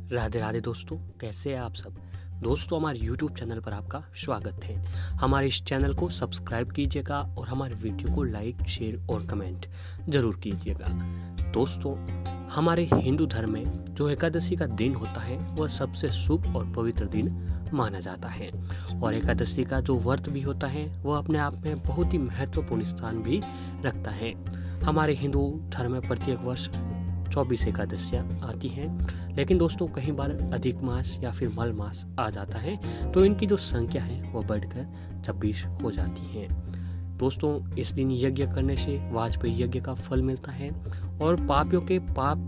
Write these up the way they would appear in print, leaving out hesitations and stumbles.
राधे राधे दोस्तों, कैसे हैं आप सब। दोस्तों, हमारे YouTube चैनल पर आपका स्वागत है। हमारे इस चैनल को सब्सक्राइब कीजिएगा और हमारे वीडियो को लाइक, शेयर और कमेंट जरूर कीजिएगा। दोस्तों, हमारे हिंदू धर्म में जो एकादशी का दिन होता है वह सबसे शुभ और पवित्र दिन माना जाता है और एकादशी का जो व्रत भी होता है वह अपने आप में बहुत ही महत्वपूर्ण स्थान भी रखता है। हमारे हिंदू धर्म में प्रत्येक वर्ष 24 एकादशियाँ आती हैं, लेकिन दोस्तों कई बार अधिक मास या फिर मल मास आ जाता है तो इनकी जो संख्या है वह बढ़कर 26 हो जाती है। दोस्तों, इस दिन यज्ञ करने से वाजपेयी यज्ञ का फल मिलता है और पापियों के पाप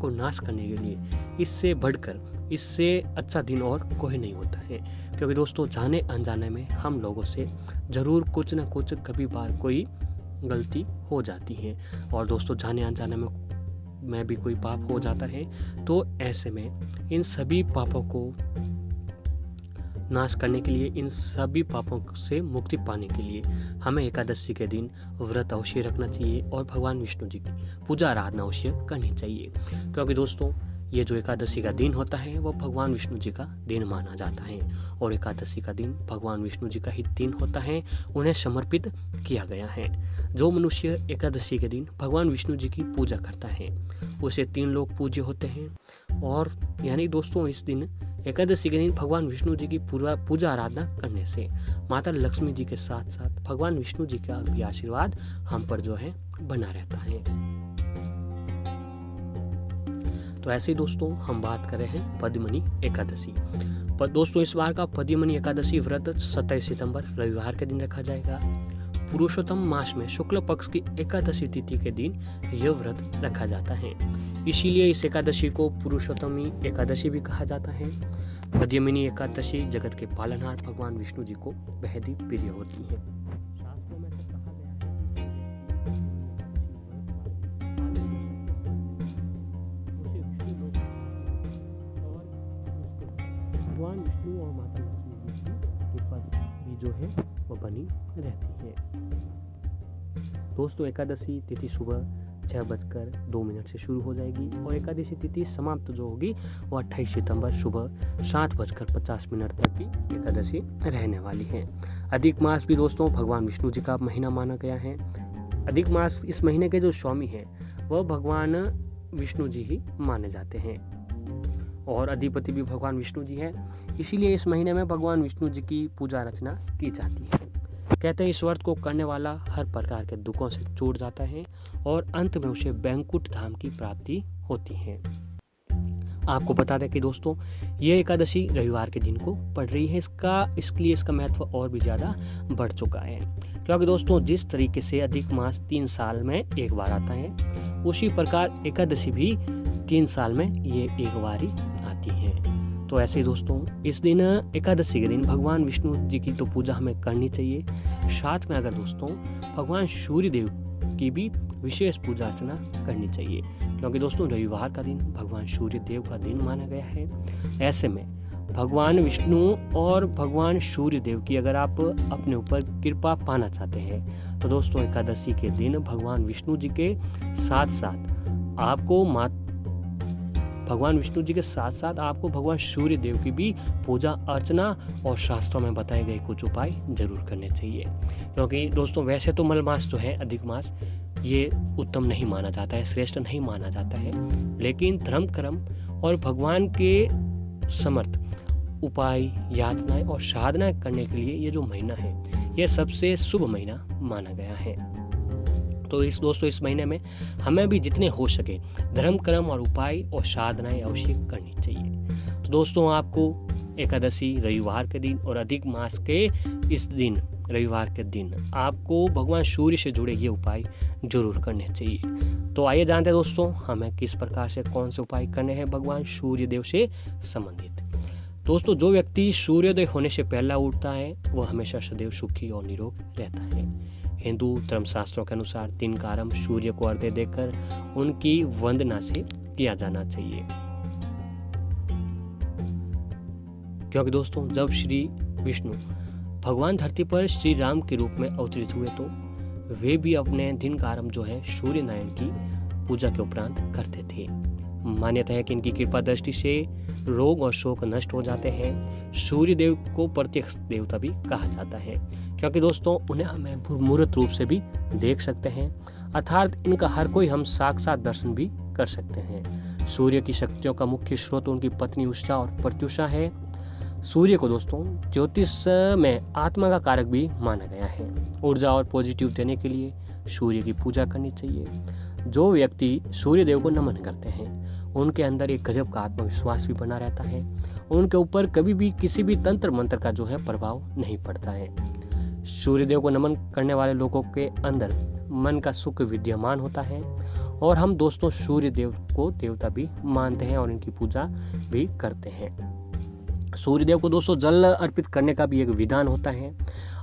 को नाश करने के लिए इससे बढ़कर इससे अच्छा दिन और कोई नहीं होता है, क्योंकि दोस्तों जाने अनजाने में हम लोगों से ज़रूर कुछ न कुछ कभी बार कोई गलती हो जाती है और दोस्तों जाने अनजाने में भी कोई पाप हो जाता है। तो ऐसे में इन सभी पापों को नाश करने के लिए, इन सभी पापों से मुक्ति पाने के लिए हमें एकादशी के दिन व्रत अवश्य रखना चाहिए और भगवान विष्णु जी की पूजा आराधना अवश्य करनी चाहिए, क्योंकि दोस्तों ये जो एकादशी का दिन होता है वो भगवान विष्णु जी का दिन माना जाता है और एकादशी का दिन भगवान विष्णु जी का ही दिन होता है, उन्हें समर्पित किया गया है। जो मनुष्य एकादशी के दिन भगवान विष्णु जी की पूजा करता है उसे 3 लोग पूज्य होते हैं और यानी दोस्तों इस दिन एकादशी के दिन भगवान विष्णु जी की पूजा आराधना करने से माता लक्ष्मी जी के साथ साथ भगवान विष्णु जी का भी आशीर्वाद हम पर जो है बना रहता है। तो ऐसे ही दोस्तों हम बात कर रहे हैं पद्मनी एकादशी पर। दोस्तों इस बार का पद्मनी एकादशी व्रत 27 सितंबर रविवार के दिन रखा जाएगा। पुरुषोत्तम मास में शुक्ल पक्ष की एकादशी तिथि के दिन यह व्रत रखा जाता है, इसीलिए इस एकादशी को पुरुषोत्तमी एकादशी भी कहा जाता है। पद्मिनी एकादशी जगत के पालनहार भगवान विष्णु जी को बेहद ही प्रिय होती है। शास्त्रों में से कहा गया है भगवान विष्णु और माता लक्ष्मी जी की कृपा भी जो है वो बनी रहती है। दोस्तों एकादशी तिथि सुबह 6:02 से शुरू हो जाएगी और एकादशी तिथि समाप्त जो होगी वो 28 सितंबर सुबह 7:50 तक की एकादशी रहने वाली है। अधिक मास भी दोस्तों भगवान विष्णु जी का महीना माना गया है। अधिक मास इस महीने के जो स्वामी हैं वह भगवान विष्णु जी ही माने जाते हैं और अधिपति भी भगवान विष्णु जी है, इसीलिए इस महीने में भगवान विष्णु जी की पूजा अर्चना की जाती है। कहते हैं इस व्रत को करने वाला हर प्रकार के दुखों से छूट जाता है और अंत में उसे बैकुंठ धाम की प्राप्ति होती है। आपको बता दें कि दोस्तों ये एकादशी रविवार के दिन को पड़ रही है, इसलिए इसका महत्व और भी ज़्यादा बढ़ चुका है, क्योंकि दोस्तों जिस तरीके से अधिक मास 3 साल में एक बार आता है उसी प्रकार एकादशी भी 3 साल में ये एक बार ही आती है। तो ऐसे ही दोस्तों इस दिन एकादशी के दिन भगवान विष्णु जी की तो पूजा हमें करनी चाहिए, साथ में अगर दोस्तों भगवान सूर्य देव की भी विशेष पूजा अर्चना करनी चाहिए, क्योंकि दोस्तों रविवार का दिन भगवान सूर्य देव का दिन माना गया है। ऐसे में भगवान विष्णु और भगवान सूर्य देव की अगर आप अपने ऊपर कृपा पाना चाहते हैं तो दोस्तों एकादशी के दिन भगवान विष्णु जी के साथ साथ आपको भगवान विष्णु जी के साथ साथ आपको भगवान सूर्य देव की भी पूजा अर्चना और शास्त्रों में बताए गए कुछ उपाय जरूर करने चाहिए, क्योंकि दोस्तों वैसे तो मल मास जो है अधिक मास ये उत्तम नहीं माना जाता है, श्रेष्ठ नहीं माना जाता है, लेकिन धर्म कर्म और भगवान के समर्थ उपाय यातनाएं और साधना करने के लिए ये जो महीना है ये सबसे शुभ महीना माना गया है। तो दोस्तों इस महीने में हमें भी जितने हो सके धर्म कर्म और उपाय और साधनाएं अवश्य करनी चाहिए। तो दोस्तों आपको एकादशी रविवार के दिन और अधिक मास के इस दिन रविवार के दिन आपको भगवान सूर्य से जुड़े ये उपाय जरूर करने चाहिए। तो आइए जानते हैं दोस्तों हमें किस प्रकार से कौन से उपाय करने हैं भगवान सूर्य देव से संबंधित। दोस्तों जो व्यक्ति सूर्योदय होने से पहला उठता है वह हमेशा सदैव सुखी और निरोग रहता है। हिंदू धर्मशास्त्रों के अनुसार दिन का आरंभ सूर्य को अर्घ्य देकर उनकी वंदना से किया जाना चाहिए, क्योंकि दोस्तों जब श्री विष्णु भगवान धरती पर श्री राम के रूप में अवतरित हुए तो वे भी अपने दिन का आरंभ जो है सूर्य नारायण की पूजा के उपरांत करते थे। मान्यता है कि इनकी कृपा दृष्टि से रोग और शोक नष्ट हो जाते हैं। सूर्य देव को प्रत्यक्ष देवता भी कहा जाता है, क्योंकि दोस्तों उन्हें हमें मूर्त रूप से भी देख सकते हैं, अर्थात इनका हर कोई हम साक्षात दर्शन भी कर सकते हैं। सूर्य की शक्तियों का मुख्य स्रोत उनकी पत्नी उषा और प्रत्युषा है। सूर्य को दोस्तों ज्योतिष में आत्मा का कारक भी माना गया है। ऊर्जा और पॉजिटिव देने के लिए सूर्य की पूजा करनी चाहिए। जो व्यक्ति सूर्य देव को नमन करते हैं उनके अंदर एक गजब का आत्मविश्वास भी बना रहता है। उनके ऊपर कभी भी किसी भी तंत्र मंत्र का जो है प्रभाव नहीं पड़ता है। सूर्य देव को नमन करने वाले लोगों के अंदर मन का सुख विद्यमान होता है और हम दोस्तों सूर्य देव को देवता भी मानते हैं और इनकी पूजा भी करते हैं। सूर्य देव को दोस्तों जल अर्पित करने का भी एक विधान होता है।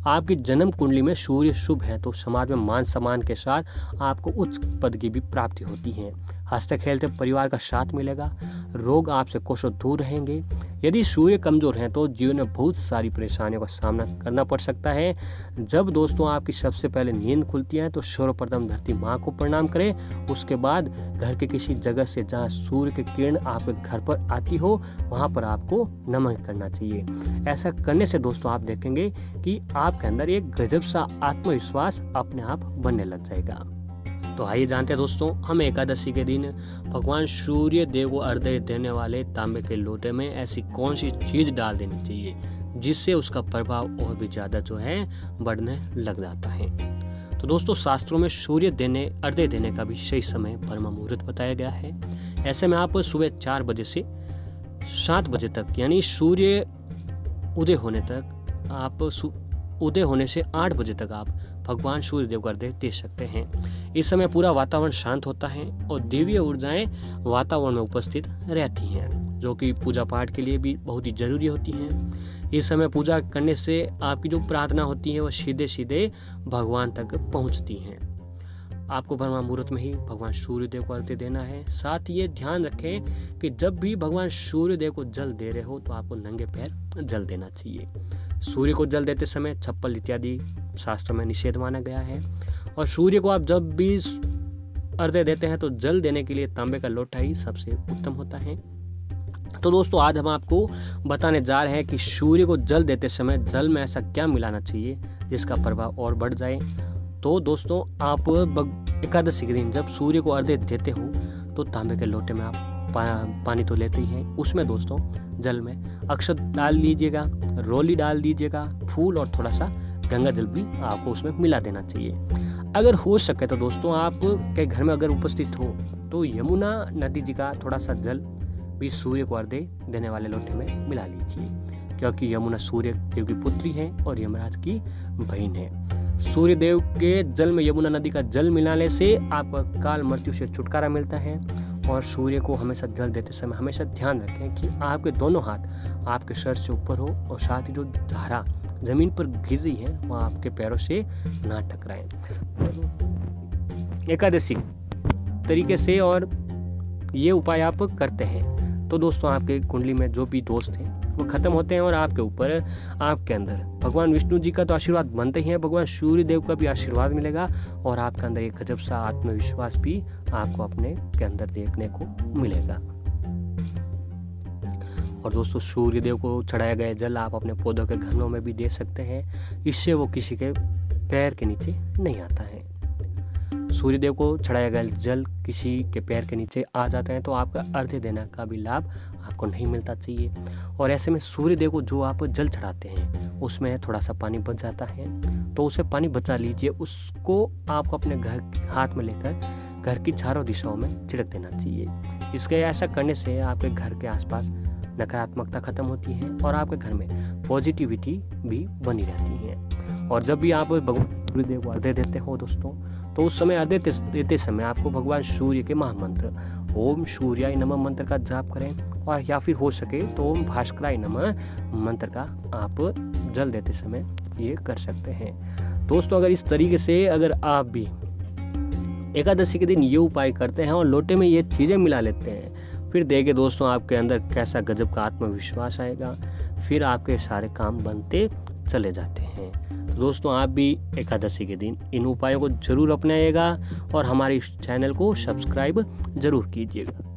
आपकी जन्म कुंडली में सूर्य शुभ है तो समाज में मान सम्मान के साथ आपको उच्च पद की भी प्राप्ति होती है। हंसते खेलते परिवार का साथ मिलेगा। रोग आपसे कोसों दूर रहेंगे। यदि सूर्य कमजोर है तो जीवन में बहुत सारी परेशानियों का सामना करना पड़ सकता है। जब दोस्तों आपकी सबसे पहले नींद खुलती है तो सर्वप्रथम धरती माँ को प्रणाम करें। उसके बाद घर के किसी जगह से जहाँ सूर्य की किरण आपके घर पर आती हो वहाँ पर आपको नमन करना चाहिए। ऐसा करने से दोस्तों आप देखेंगे कि आपके अंदर एक गजब सा आत्मविश्वास अपने आप बनने लग जाएगा। तो आइए जानते हैं दोस्तों, हम एकादशी के दिन भगवान सूर्य देव को अर्घ्य देने वाले तांबे के लोटे में ऐसी कौन सी चीज डाल देनी चाहिए जिससे उसका प्रभाव और भी ज्यादा जो है बढ़ने लग जाता है। तो दोस्तों शास्त्रों में अर्घ्य देने का भी सही समय ब्रह्म मुहूर्त बताया गया है। ऐसे में आप सुबह 4 बजे से 7 बजे तक यानी सूर्य उदय होने तक आप उदय होने से 8 बजे तक आप भगवान सूर्य देव को अर्घ्य दे सकते हैं। इस समय पूरा वातावरण शांत होता है और दिव्य ऊर्जाएं वातावरण में उपस्थित रहती हैं, जो कि पूजा पाठ के लिए भी बहुत ही जरूरी होती हैं। इस समय पूजा करने से आपकी जो प्रार्थना होती है वह सीधे सीधे भगवान तक पहुंचती हैं। आपको ब्रह्म मुहूर्त में ही भगवान सूर्य देव को अर्घ्य देना है। साथ ही ये ध्यान रखें कि जब भी भगवान सूर्य देव को जल दे रहे हो तो आपको नंगे पैर जल देना चाहिए। सूर्य को जल देते समय चप्पल इत्यादि शास्त्रों में निषेध माना गया है। और सूर्य को आप जब भी अर्घ्य देते हैं तो जल देने के लिए तांबे का लोटा ही सबसे उत्तम होता है। तो दोस्तों आज हम आपको बताने जा रहे हैं कि सूर्य को जल देते समय जल में ऐसा क्या मिलाना चाहिए जिसका प्रभाव और बढ़ जाए। तो दोस्तों आप एकादशी के दिन जब सूर्य को अर्घ्य देते हो तो तांबे के लोटे में आप पानी तो लेते ही हैं, उसमें दोस्तों जल में अक्षत डाल लीजिएगा, रोली डाल दीजिएगा, फूल और थोड़ा सा गंगा जल भी आपको उसमें मिला देना चाहिए। अगर हो सके तो दोस्तों आप के घर में अगर उपस्थित हो तो यमुना नदी जी का थोड़ा सा जल भी सूर्य को अर्घ्य देने वाले लोटे में मिला लीजिए, क्योंकि यमुना सूर्य देव की पुत्री है और यमराज की बहन है। सूर्य देव के जल में यमुना नदी का जल मिलाने से आपको काल मृत्यु से छुटकारा मिलता है। और सूर्य को हमेशा जल देते समय हमेशा ध्यान रखें कि आपके दोनों हाथ आपके सर से ऊपर हो और साथ ही जो धारा जमीन पर गिर रही है वह आपके पैरों से ना टकराए। एकादशी तरीके से और ये उपाय आप करते हैं तो दोस्तों आपके कुंडली में जो भी दोस्त हैं वो खत्म होते हैं और आपके ऊपर आपके अंदर भगवान विष्णु जी का तो आशीर्वाद बनते ही है, भगवान सूर्य देव का भी आशीर्वाद मिलेगा और आपके अंदर एक गजब सा आत्मविश्वास भी आपको अपने के अंदर देखने को मिलेगा। और दोस्तों सूर्य देव को चढ़ाया गया जल आप अपने पौधों के घरों में भी दे सकते हैं, इससे वो किसी के पैर के नीचे नहीं आता है। सूर्य देव को चढ़ाया गया जल किसी के पैर के नीचे आ जाता है तो आपका अर्घ्य देने का भी लाभ आपको नहीं मिलता चाहिए। और ऐसे में सूर्य देव को जो आप जल चढ़ाते हैं उसमें थोड़ा सा पानी बच जाता है तो उसे पानी बचा लीजिए, उसको आपको अपने घर हाथ में लेकर घर की चारों दिशाओं में छिड़क देना चाहिए। इसके ऐसा करने से आपके घर के आसपास नकारात्मकता खत्म होती है और आपके घर में पॉजिटिविटी भी बनी रहती है। और जब भी आप भगवान सूर्य देव को अर्घ्य देते हो दोस्तों तो उस समय अर्घ्य देते समय आपको भगवान सूर्य के महामंत्र ओम सूर्याय नमः मंत्र का जाप करें और या फिर हो सके तो ओम भास्कराय नमः मंत्र का आप जल देते समय ये कर सकते हैं। दोस्तों अगर इस तरीके से अगर आप भी एकादशी के दिन ये उपाय करते हैं और लोटे में ये चीज़ें मिला लेते हैं फिर देखिए दोस्तों आपके अंदर कैसा गजब का आत्मविश्वास आएगा, फिर आपके सारे काम बनते चले जाते हैं। तो दोस्तों आप भी एकादशी के दिन इन उपायों को जरूर अपनाइएगा और हमारे इस चैनल को सब्सक्राइब जरूर कीजिएगा।